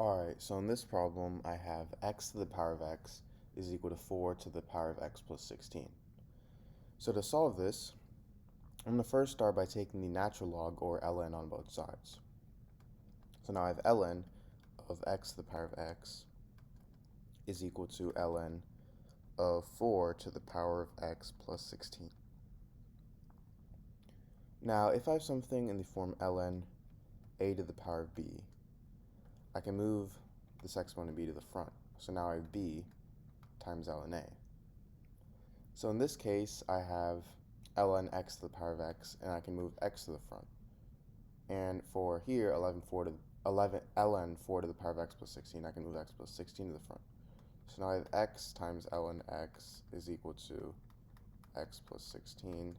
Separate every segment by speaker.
Speaker 1: Alright, so in this problem, I have x to the power of x is equal to 4 to the power of x plus 16. So to solve this, I'm going to first start by taking the natural log, or ln, on both sides. So now I have ln of x to the power of x is equal to ln of 4 to the power of x plus 16. Now, if I have something in the form ln a to the power of b, I can move this exponent b to the front. So now I have b times ln a. So in this case, I have ln x to the power of x, and I can move x to the front. And for here, ln 4 to the power of x plus 16, I can move x plus 16 to the front. So now I have x times ln x is equal to x plus 16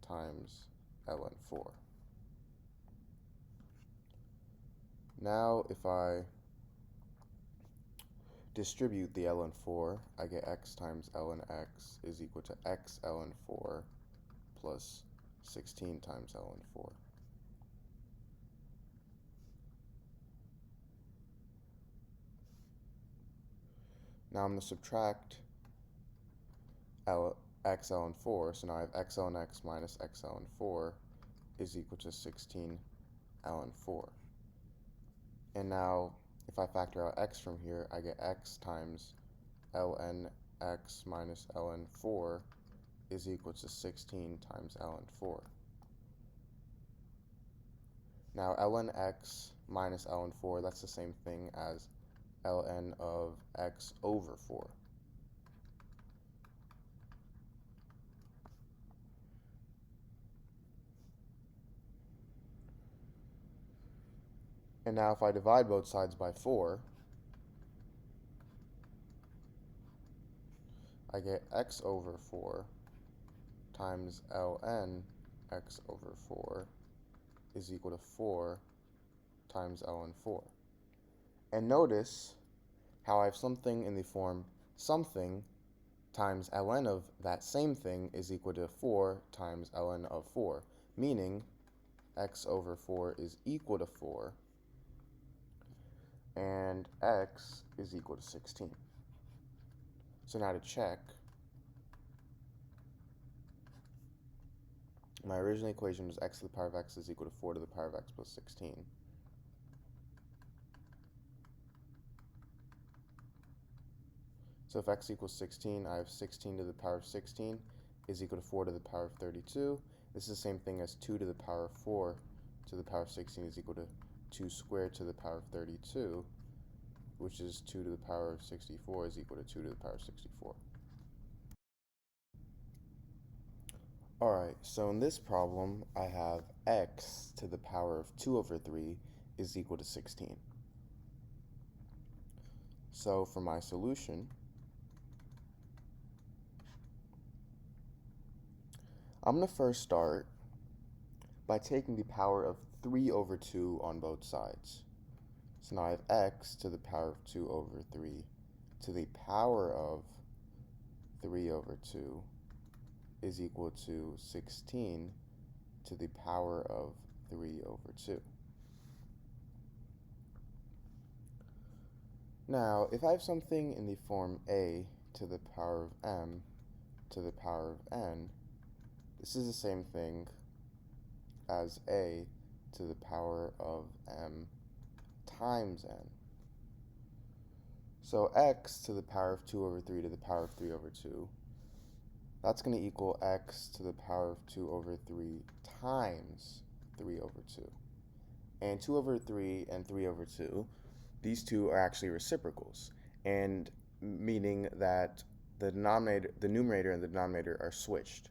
Speaker 1: times ln 4. Now, if I distribute the ln 4, I get x times ln x is equal to x ln 4 plus 16 times ln 4. Now I'm going to subtract x ln 4, so now I have x ln x minus x ln 4 is equal to 16 ln 4. And now, if I factor out x from here, I get x times ln x minus ln 4 is equal to 16 times ln 4. Now, ln x minus ln 4, that's the same thing as ln of x over 4. And now if I divide both sides by 4, I get x over 4 times ln x over 4 is equal to 4 times ln 4. And notice how I have something in the form something times ln of that same thing is equal to 4 times ln of 4, meaning x over 4 is equal to 4, and x is equal to 16. So now to check, my original equation was x to the power of x is equal to 4 to the power of x plus 16. So if x equals 16, I have 16 to the power of 16 is equal to 4 to the power of 32. This is the same thing as 2 to the power of 4 to the power of 16 is equal to 2 squared to the power of 32, which is 2 to the power of 64 is equal to 2 to the power of 64. Alright, so in this problem, I have x to the power of 2 over 3 is equal to 16. So for my solution, I'm going to first start by taking the power of 3 over 2 on both sides. So now I have x to the power of 2 over 3 to the power of 3 over 2 is equal to 16 to the power of 3 over 2. Now, if I have something in the form a to the power of m to the power of n, this is the same thing as a to the power of m times n. So x to the power of 2 over 3 to the power of 3 over 2, that's going to equal x to the power of 2 over 3 times 3 over 2. And 2 over 3 and 3 over 2, these two are actually reciprocals, and meaning that the numerator and the denominator are switched.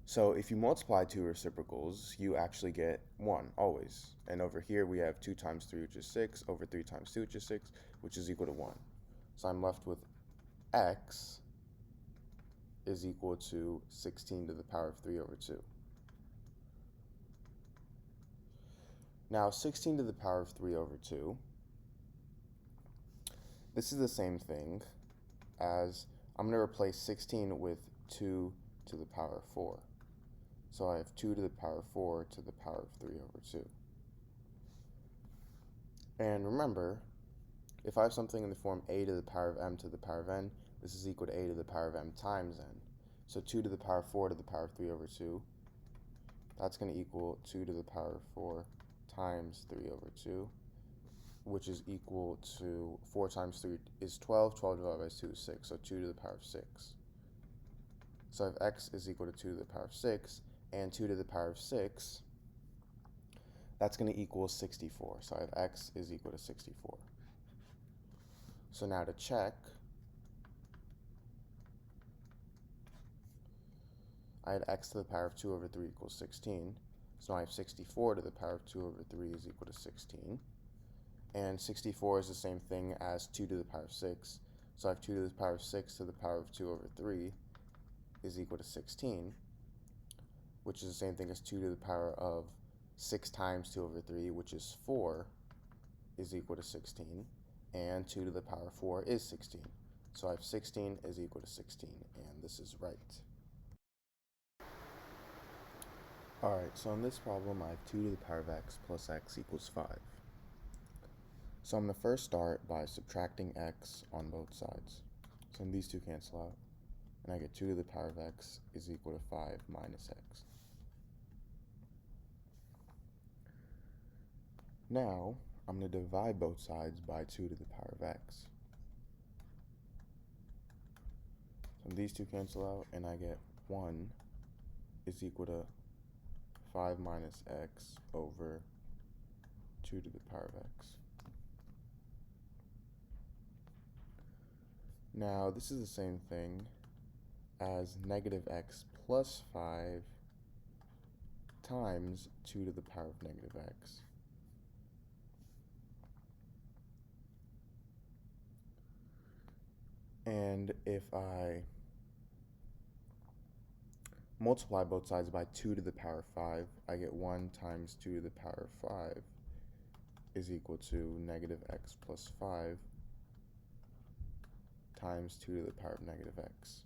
Speaker 1: So if you multiply two reciprocals, you actually get 1, always. And over here we have 2 times 3, which is 6, over 3 times 2, which is 6, which is equal to 1. So I'm left with x is equal to 16 to the power of 3 over 2. Now 16 to the power of 3 over 2, this is the same thing as, I'm going to replace 16 with 2 to the power of 4. So I have 2 to the power of 4 to the power of 3 over 2. And remember, if I have something in the form a to the power of m to the power of n, this is equal to a to the power of m times n. So 2 to the power of 4 to the power of 3 over 2, that's going to equal 2 to the power of 4 times 3 over 2, which is equal to 4 times 3 is 12, 12 divided by 2 is 6, so 2 to the power of 6. So I have x is equal to 2 to the power of 6, and 2 to the power of 6, that's going to equal 64. So I have x is equal to 64. So now to check, I had x to the power of 2 over 3 equals 16. So now I have 64 to the power of 2 over 3 is equal to 16. And 64 is the same thing as 2 to the power of 6. So I have 2 to the power of 6 to the power of 2 over 3 is equal to 16, which is the same thing as 2 to the power of 6 times 2 over 3, which is 4, is equal to 16. And 2 to the power of 4 is 16. So I have 16 is equal to 16, and this is right. Alright, so in this problem, I have 2 to the power of x plus x equals 5. So I'm going to first start by subtracting x on both sides. So these two cancel out, and I get 2 to the power of x is equal to 5 minus x. Now, I'm going to divide both sides by 2 to the power of x. So these two cancel out, and I get 1 is equal to 5 minus x over 2 to the power of x. Now, this is the same thing as negative x plus 5 times 2 to the power of negative x. And if I multiply both sides by 2 to the power of 5, I get 1 times 2 to the power of 5 is equal to negative x plus 5 times 2 to the power of negative x.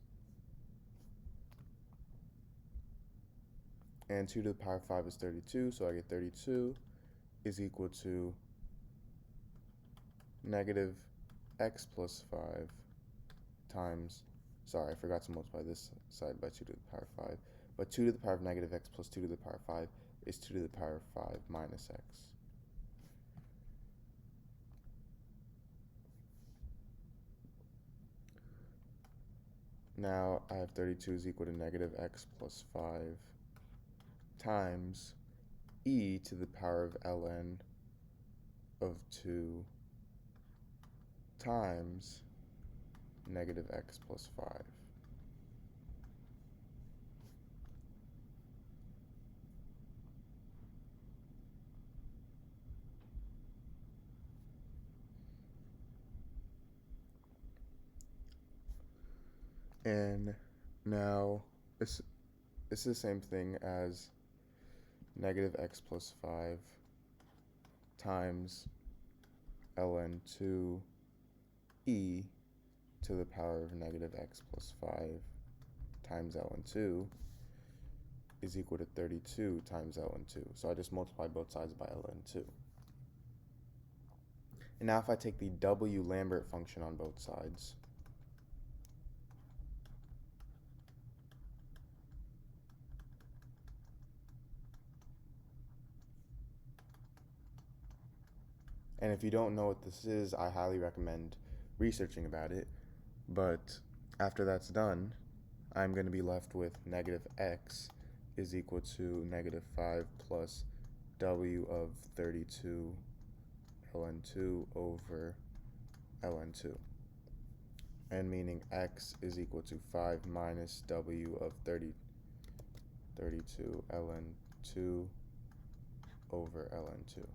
Speaker 1: And 2 to the power of 5 is 32, so I get 32 is equal to negative x plus 5 times, sorry, I forgot to multiply this side by 2 to the power of 5, but 2 to the power of negative x plus 2 to the power of 5 is 2 to the power of 5 minus x. Now I have 32 is equal to negative x plus 5 times e to the power of ln of 2 times negative x plus 5. And now this is the same thing as negative x plus 5 times ln 2 e to the power of negative x plus 5 times ln 2 is equal to 32 times ln 2. So I just multiply both sides by ln 2. And now if I take the W Lambert function on both sides, and if you don't know what this is, I highly recommend researching about it. But after that's done, I'm going to be left with negative x is equal to negative 5 plus w of 32 ln 2 over ln 2. And meaning x is equal to 5 minus w of 32 ln 2 over ln 2.